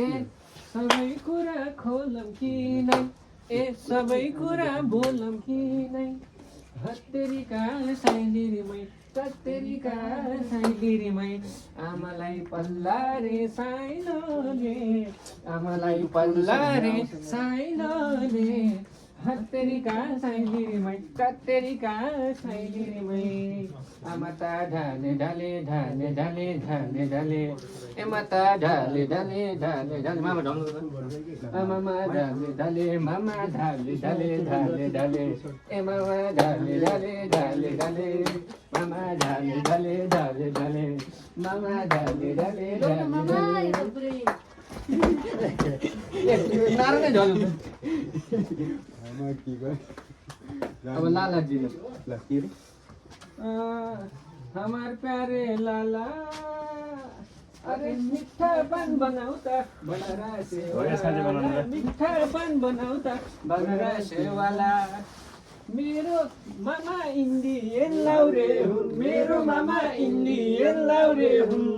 ए सबै कुरा खोलम कि नै ए सबै कुरा बोलम कि नै हत्तेरीका साइलिरीमै कत्तेरीका साइलिरीमै आमालाई पल्ला रे साइलोले आमालाई पल्ला रे साइलोले हत्तेरीका साइलिरीमै कत्तेरीका साइलिरीमै आमा त ढाले ढाले ढाले ढाले ढाले ढाले एमा त ढाले ढाले ढाले ढाले मामा ढल्नु आमामा ढाले ढाले मामा ढाले ढाले ढाले ढाले एमामा ढाले ढाले ढाले ढाले मामा ढाले ढाले ढाले ढाले मामा ढाले ढाले ढाले नारायण ढल्नु अब लाला जी हमार प्यारे लाला अरे मीठा पान बनाउँदा बनरा सेवाला मीठा पान बनाउँदा बनरा सेवाला मेरो मामा इन्डियन लाउरे हुन् मेरो मामा इन्डियन लाउरे हुन्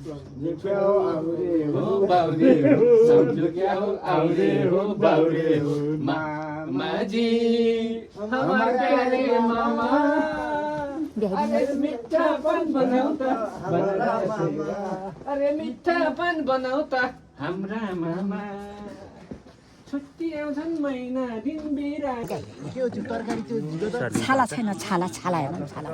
आउरे हो बाउरे हो सम्झो क्या हो आउरे हो बाउरे हो मामा जी हमार प्यारे मामा अरे मीठा पान बनाउँदा बनरा सेवा अरे मीठा पान बनाउँदा हाम्रा मामा छुट्टी आउँछन् महिना दिन बिरा छाला छैन छाला छाला हेर्नु छाला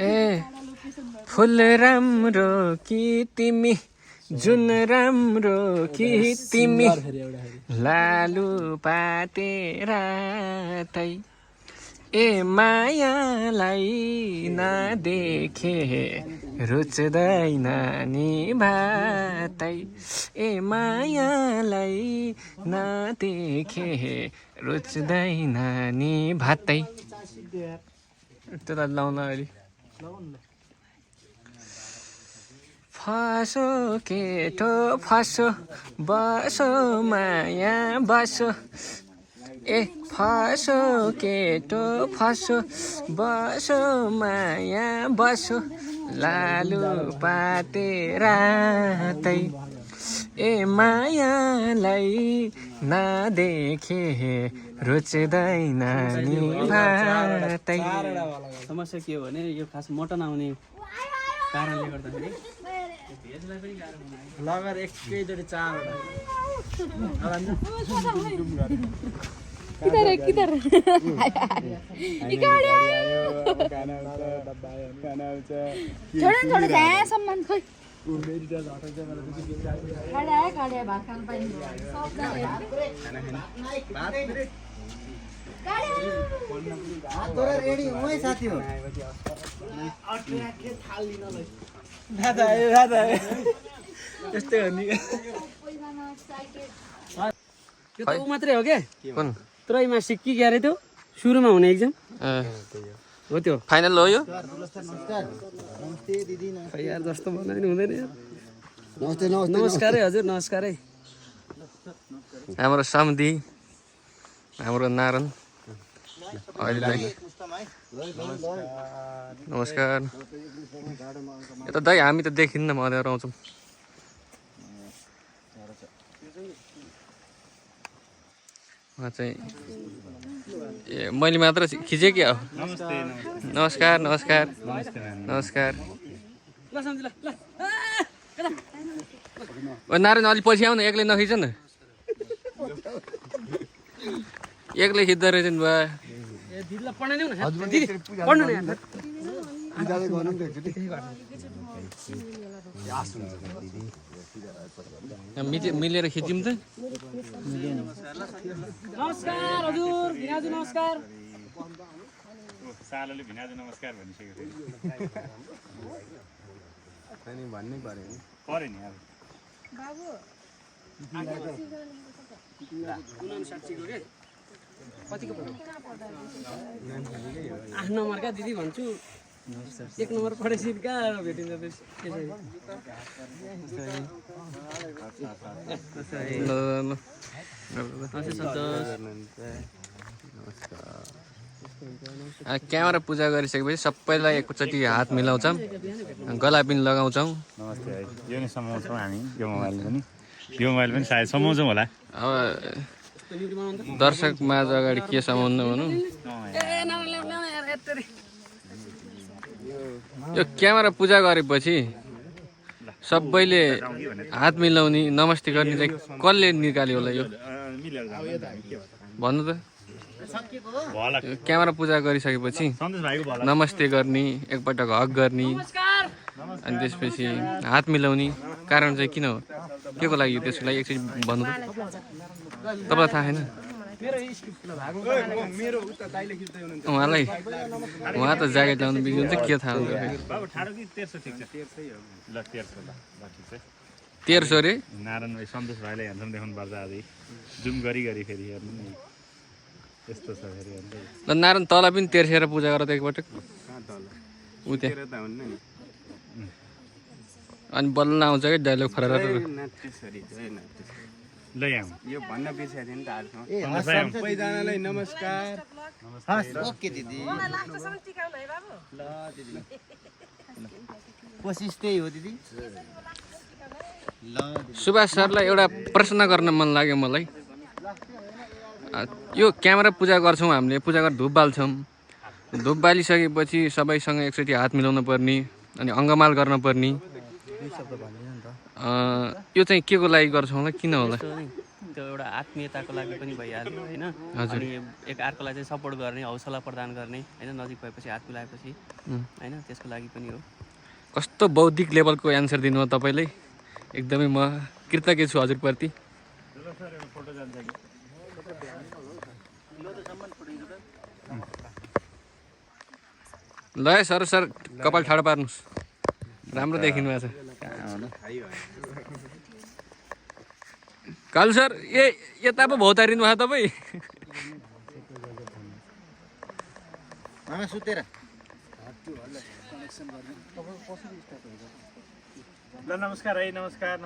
ए फुल राम्रो कि तिमी जुन राम्रो कि तिमी लालु पाते रातै ए मायालाई नदेखे रुच्दैन नि भातै ए मायालाई नदेखे रुच्दैन नि भातै त्यसलाई लाउन अहिले फासो केटो फासो बसो माया बसो ए फासो केटो फासो बसो माया बसो लालु पाते रातै ए मायालाई नदेखे रुच्दैन नि भातै समस्या के हो भने यो खास मटन आउने कारणले गर्दाखेरि भेजलाई पनि गाह्रो बनायो लगाएर एकैचोटि चारवटा किधर है किधर छोड़ छोड़ जाए सम्मान खोइ खाडा खाडा भात खान पाइन्छ रेडी वही साथी हो यस्तै हो नि त्यो त ऊ मात्रै हो क्या कुन त्रैमासिक के गरे त्यो सुरुमा हुने एक्जाम हो त्यो फाइनल हो यो खै यार जस्तो बनायो नि हुँदैन यार नमस्ते नमस्कारै हजुर नमस्कारै हाम्रो समधी हाम्रो नारायण अहिले नमस्कार यता दाइ हामी त देखिन्न मधेर आउँछौँ उहाँ चाहिँ ए मैले मात्र खिचेँ क्या हो नमस्कार नमस्कार नमस्कार ओ नारायण अलिक पछि आउन एक्लै नखिच न एक्लै खिच्दो रहेछ नि बा मिलेर खिच्यौँ त नमस्कार हजुर भिनाजु नमस्कार सालोले भिनाजु नमस्कार भनिसक्यो अनि भन्नै पर्यो नि पर्यो नि अब बाबु 59 को के कतिको पढ्यो 8 नम्बर का दिदी भन्छु 1 नम्बर पढेपछि गाह्रो भेटिन्छ त्यसरी ल सन्तोष नमस्कार क्यामेरा पूजा गरिसकेपछि सबैलाई एकचोटि हात मिलाउँछौँ, गला पनि लगाउँछौँ। नमस्ते है, यो नै समाउँछौँ हामी यो मोबाइल पनि सायद समाउँछौँ होला। अब दर्शक माझ अगाडि के समाउनु भनौँ, यो क्यामेरा पूजा गरेपछि सबैले हात मिलाउने नमस्ते गर्ने चाहिँ कसले निकाल्यो होला यो भन्नु त? क्यामेरा पूजा गरिसकेपछि नमस्ते गर्ने, एकपटक हक गर्ने, अनि त्यसपछि हात मिलाउने कारण चाहिँ किन हो, के को लागि त्यसको लागि एकचोटि भन्नु त? तपाईँलाई थाहा छैन? उहाँ त ज्याकेट लाउनु बिग्रिन्छ, के थाहा हुन्छ? 1300 रे? नारायण भाइ सन्तोष भाइलाई हेर्छौँ देखाउनु पर्छ अझै जुम गरी फेरि हेर्नु नि यस्तो छ फेरि हेर्नु। ल नारायण तल पनि तेर्सेर पूजा गर त एकपटक उ त्यहाँ, अनि बल्ल आउँछ कि डाइलग फरेर ल यहाँ यो भन्न बिर्सेको थिएँ नि त सबैजनालाई नमस्कार। ओके दिदी ल दिदी कोसिस त्यही हो दिदी। सुभाष सरलाई एउटा प्रश्न गर्न मन लाग्यो मलाई। यो क्यामेरा पूजा गर्छौँ हामीले, पूजा गरेर धुप बाल्छौँ, धुप बालिसकेपछि सबैसँग एकचोटि हात मिलाउनु पर्ने अनि अङ्गमाल गर्न पर्ने, यो चाहिँ के को लागि गर्छौँ होला, किन होला? त्यो एउटा आत्मीयताको लागि पनि भइहाल्यो होइन, अनि एक अर्कोलाई चाहिँ सपोर्ट गर्ने, हौसला प्रदान गर्ने होइन, नजिक भएपछि हात मिलाएपछि होइन, त्यसको लागि पनि हो। कस्तो बौद्धिक लेभलको एन्सर दिनुभयो तपाईँले, एकदमै म कृतज्ञ छु हजुरप्रति। ल है सर कपाल ठाडो पार्नुहोस्, राम्रो देखिनु भएको छ। कालु सर यता पो भौतारिनु भयो तपाईँ? सुतेर ल नमस्कार है, नमस्कार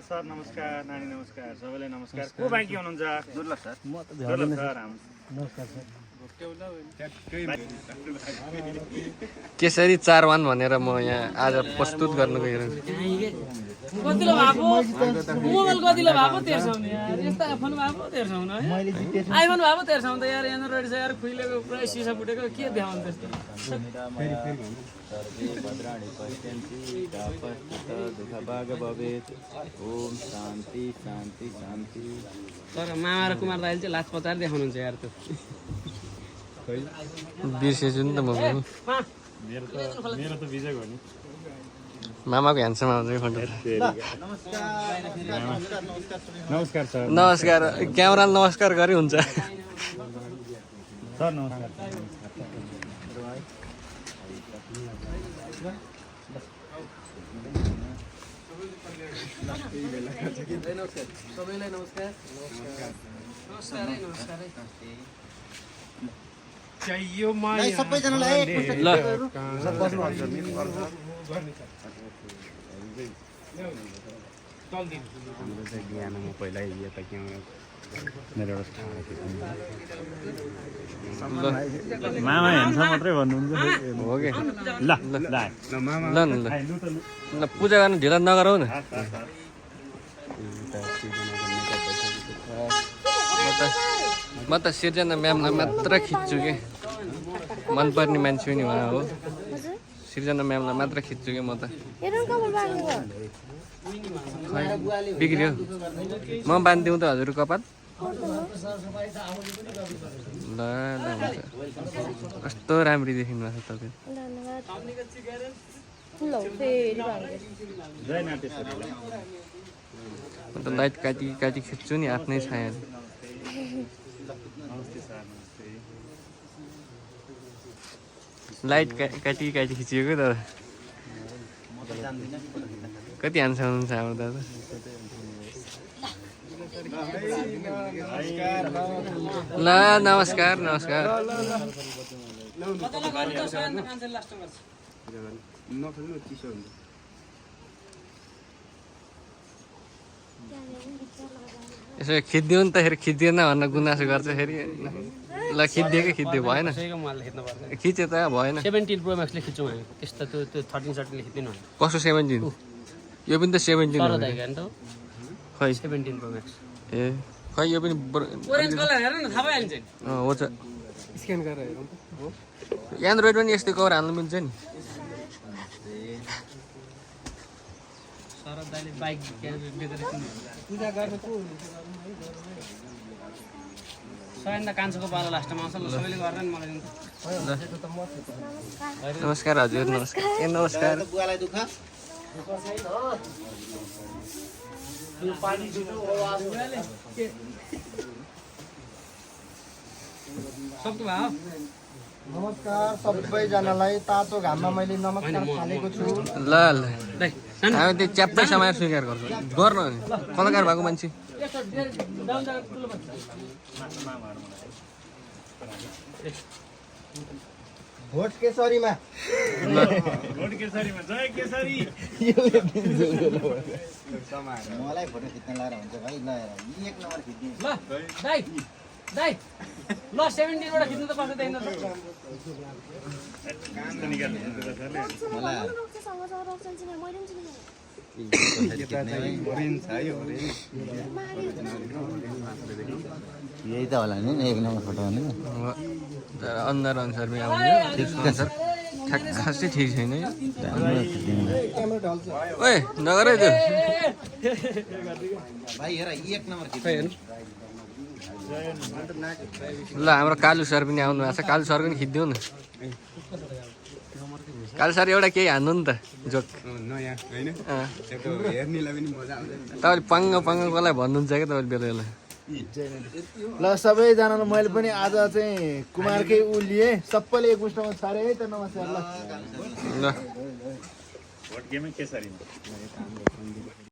सर, नमस्कार नानी, नमस्कार सबैलाई नमस्कार। को बाँकी हुनुहुन्छ? दुर्लभ सर। दुर्लभ सर नमस्कार सर। केसरी 4-1 भनेर म यहाँ आज प्रस्तुत गर्नु गएर कतिलो भएको मोबाइल कतिलो भएको तेर्साउने यार, यस्ता फोन भएको तेर्साउनु है, आइफोन भएको तेर्साउनु त यार, एन्ड्रोइड छ यार, खुइलेको पुरै सिसा फुटेको, के देखाउनु त्यस्तो? तर मामा र कुमार दाइले चाहिँ लाज पताएर देखाउनुहुन्छ यार त्यो। बिर्सेछु नि त म। मेरो त विजय हो नि। मामाको ह्यान्डसम आउँछ कि फोटो। नमस्कार सर। नमस्कार, क्यामेराले नमस्कार गरे हुन्छ। सर नमस्कार। सबैलाई नमस्कार। सबैजनालाई ल बिहान म पहिला यता क्यामेरा मेरो एउटा मामा हेर्छ मात्रै भन्नुहुन्छ हो कि? ल ल ल ल पूजा गर्न ढिला नगरौ न। म त सिर्जना म्यामलाई मात्र खिच्छु कि, मनपर्ने मान्छे पनि उहाँ हो। सिर्जना म्यामलाई मात्र खिच्छु कि म त। बिग्रियो, म बाँधिदिउँ त हजुर कपाल? ल ल हुन्छ। कस्तो राम्री देखिनु भएको छ तपाईँ। म त लाइट काटी खिच्छु नि आफ्नै छायाले। लाइट काटी खिचिएको त कति ह्यान्डसम हुनुहुन्छ हाम्रो दादा। ल नमस्कार नमस्कार। यसो खिचिदिउँ नि त, फेरि खिचिदिएन भनेर गुनासो गर्छ फेरि। ल खिच्दियो भएन कसैको मोबाइलले खिच्नु पर्दैन खिचे त भएन 17 प्रो म्याक्सले खिच्छौँ हामी त्यस्तो त्यो 13 14ले खिच्दिनु होइन कसो 17 यो पनि त 17 तर हो दाइगा नि त खै 17 प्रो म्याक्स ए खै यो पनि ओरेन्ज कलर हेर न थाहा भइहाल्छ नि हो त स्क्यान गरेर हेरौँ त हो एन्ड्रोइड पनि यस्तै कभर हाल्नु मिल्छ नि शरद दाइले बाइक बेचेर पूजा गर्ने को सयन्दा कान्छोको पालो लास्टमा आउँछ ल सबैले गरेर नि मलाई दिनु नमस्कार हजुर नमस्कार ए नमस्कार बुवालाई दुःख सक्नु भयो नमस्कार सबैजनालाई तातो घाममा मैले नमस्कार हालेको छु ल ल दाइ हामी त्यो च्याप्पै समाएर स्वीकार गर्छौँ गर्न नि कलाकार भएको मान्छे भोट केसरीमा भोट केसरीमा जय केसरी मलाई फोटो खिच्न लाएर हुन्छ भाइ ल हेर एक नम्बर खिच्ने ल दाइ दाइ ल 17 बाट खिच्नु त कसो देखिन त यही त होला नि एक नम्बर फोटो भने अनुहार अनुसार पनि आउने अनुसार खासै ठिक छैन है ओए नगर है त्यो भाइ हेर एक नम्बर खिच्ने ल हाम्रो कालु सर पनि आउनु भएको छ कालु सर पनि खिचिदिउँ न कालु सर एउटा केही हान्नु नि त जोक नयाँ होइन हेर्नेलाई पनि मजा आउँछ तपाईँले पाङ्ग पाङ्गकोलाई भन्नुहुन्छ क्या तपाईँले बेला बेला ल सबैजनालाई मैले पनि आज चाहिँ कुमारकै उ लिएँ सबैले एक मुष्टमा छरे है त नमस्कार ल ल भोट गेमै केसरीमा